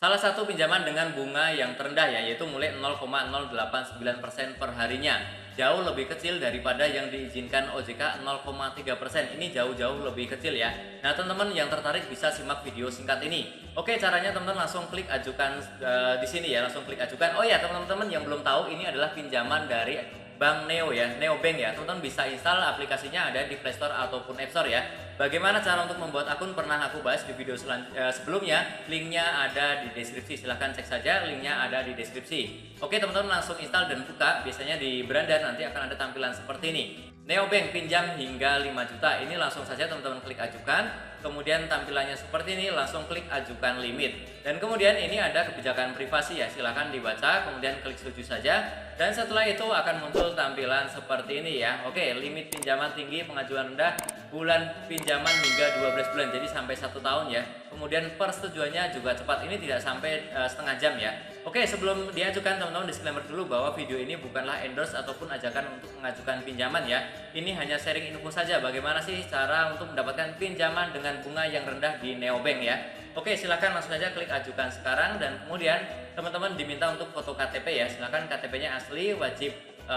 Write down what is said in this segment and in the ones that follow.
Salah satu pinjaman dengan bunga yang terendah ya, yaitu mulai 0,089% per harinya. Jauh lebih kecil daripada yang diizinkan OJK 0,3%. Ini jauh-jauh lebih kecil ya. Nah, teman-teman yang tertarik bisa simak video singkat ini. Oke, caranya teman-teman langsung klik ajukan di sini ya, langsung klik ajukan. Oh ya, teman-teman yang belum tahu ini adalah pinjaman dari Bank Neo ya, Neobank ya. Teman-teman bisa install aplikasinya ada di Play Store ataupun App Store ya. Bagaimana cara untuk membuat akun pernah aku bahas di video sebelumnya. Linknya ada di deskripsi. Silahkan cek saja, linknya ada di deskripsi. Oke teman-teman, langsung install dan buka. Biasanya di beranda nanti akan ada tampilan seperti ini. Neobank pinjam hingga 5 juta. Ini langsung saja teman-teman klik ajukan. Kemudian tampilannya seperti ini, langsung klik ajukan limit. Dan kemudian ini ada kebijakan privasi ya, silahkan dibaca, kemudian klik setuju saja. Dan setelah itu akan muncul tampilan seperti ini ya. Oke, limit pinjaman tinggi, pengajuan rendah, bulan pinjaman hingga 12 bulan, jadi sampai 1 tahun ya. Kemudian persetujuannya juga cepat, ini tidak sampai setengah jam ya. Oke, sebelum diajukan teman-teman disclaimer dulu bahwa video ini bukanlah endorse ataupun ajakan untuk mengajukan pinjaman ya. Ini hanya sharing info saja bagaimana sih cara untuk mendapatkan pinjaman dengan bunga yang rendah di Neobank ya. Oke, silakan langsung saja klik ajukan sekarang dan kemudian teman-teman diminta untuk foto KTP ya. Silakan KTP-nya asli, wajib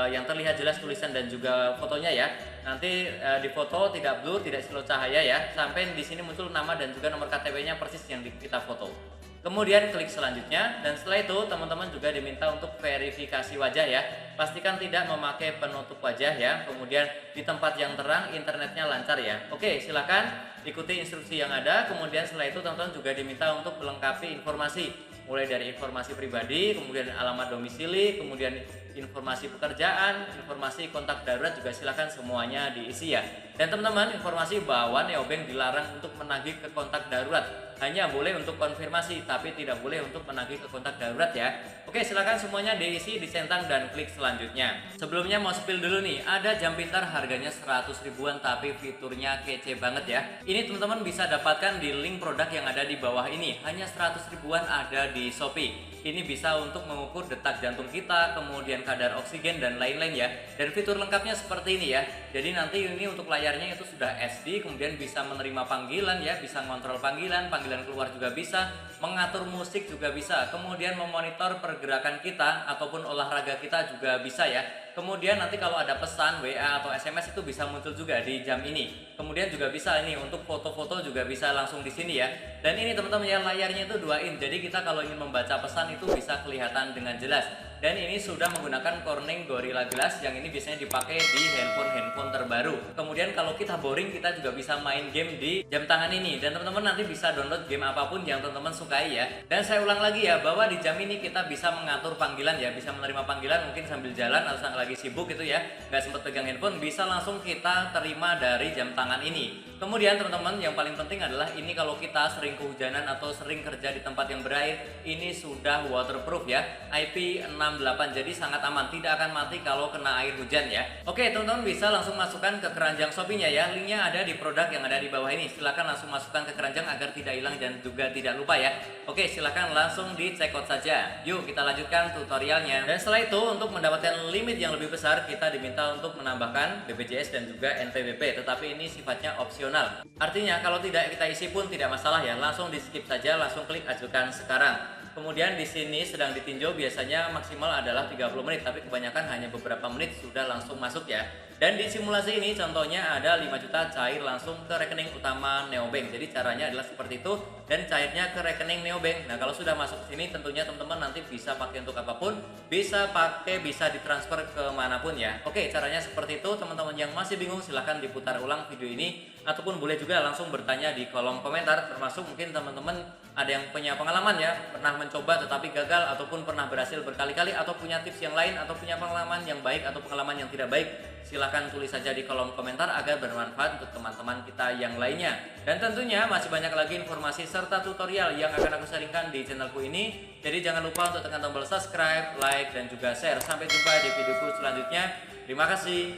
yang terlihat jelas tulisan dan juga fotonya ya. Nanti difoto tidak blur, tidak silau cahaya ya. Sampai di sini muncul nama dan juga nomor KTP-nya persis yang kita foto. Kemudian klik selanjutnya dan setelah itu teman-teman juga diminta untuk verifikasi wajah ya. Pastikan tidak memakai penutup wajah ya. Kemudian di tempat yang terang, internetnya lancar ya. Oke, silakan ikuti instruksi yang ada. Kemudian setelah itu teman-teman juga diminta untuk melengkapi informasi mulai dari informasi pribadi, kemudian alamat domisili, kemudian informasi pekerjaan, informasi kontak darurat juga silakan semuanya diisi ya. Dan teman-teman, informasi bahwa Neobank dilarang untuk menagih ke kontak darurat, hanya boleh untuk konfirmasi tapi tidak boleh untuk menagih ke kontak darurat ya. Oke, silakan semuanya diisi, dicentang dan klik selanjutnya. Sebelumnya mau spill dulu nih, ada jam pintar harganya 100 ribuan tapi fiturnya kece banget ya. Ini teman-teman bisa dapatkan di link produk yang ada di bawah ini. Hanya 100 ribuan ada di Shopee. Ini bisa untuk mengukur detak jantung kita, kemudian kadar oksigen dan lain-lain ya. Dan fitur lengkapnya seperti ini ya. Jadi nanti ini untuk layarnya itu sudah SD, kemudian bisa menerima panggilan ya, bisa mengontrol panggilan keluar juga bisa, mengatur musik juga bisa, kemudian memonitor pergerakan kita ataupun olahraga kita juga bisa ya. Kemudian nanti kalau ada pesan WA atau SMS itu bisa muncul juga di jam ini. Kemudian juga bisa ini untuk foto-foto juga bisa langsung di sini ya. Dan ini teman-teman ya, layarnya itu 2 in. Jadi kita kalau ingin membaca pesan itu bisa kelihatan dengan jelas. Dan ini sudah menggunakan Corning Gorilla Glass yang ini biasanya dipakai di handphone terbaru. Kemudian kalau kita boring, kita juga bisa main game di jam tangan ini. Dan teman-teman nanti bisa download game apapun yang teman-teman sukai ya. Dan saya ulang lagi ya, bahwa di jam ini kita bisa mengatur panggilan ya, bisa menerima panggilan mungkin sambil jalan atau lagi sibuk gitu ya, nggak sempat pegang handphone, bisa langsung kita terima dari jam tangan ini. Kemudian teman-teman yang paling penting adalah ini kalau kita sering kehujanan atau sering kerja di tempat yang berair, ini sudah waterproof ya, IP68, jadi sangat aman, tidak akan mati kalau kena air hujan ya. Oke teman-teman, bisa langsung masukkan ke keranjang Shopee-nya ya, linknya ada di produk yang ada di bawah ini. Silahkan langsung masukkan ke keranjang agar tidak hilang dan juga tidak lupa ya. Oke, silahkan langsung di check out saja. Yuk kita lanjutkan tutorialnya. Dan setelah itu untuk mendapatkan limit yang lebih besar, kita diminta untuk menambahkan BPJS dan juga NPWP, tetapi ini sifatnya opsional. Artinya kalau tidak kita isi pun tidak masalah ya, langsung di skip saja, langsung klik ajukan sekarang. Kemudian di sini sedang ditinjau, biasanya maksimal adalah 30 menit, tapi kebanyakan hanya beberapa menit sudah langsung masuk ya. Dan di simulasi ini contohnya ada 5 juta cair langsung ke rekening utama Neobank. Jadi caranya adalah seperti itu dan cairnya ke rekening Neobank. Nah, kalau sudah masuk ke sini tentunya teman-teman nanti bisa pakai untuk apapun, bisa ditransfer ke manapun ya. Oke, caranya seperti itu. Teman-teman yang masih bingung silahkan diputar ulang video ini ataupun boleh juga langsung bertanya di kolom komentar, termasuk mungkin teman-teman ada yang punya pengalaman ya, pernah mencoba tetapi gagal ataupun pernah berhasil berkali-kali, atau punya tips yang lain atau punya pengalaman yang baik atau pengalaman yang tidak baik, silahkan tulis saja di kolom komentar agar bermanfaat untuk teman-teman kita yang lainnya. Dan tentunya masih banyak lagi informasi serta tutorial yang akan aku sharingkan di channelku ini. Jadi jangan lupa untuk tekan tombol subscribe, like, dan juga share. Sampai jumpa di videoku selanjutnya. Terima kasih.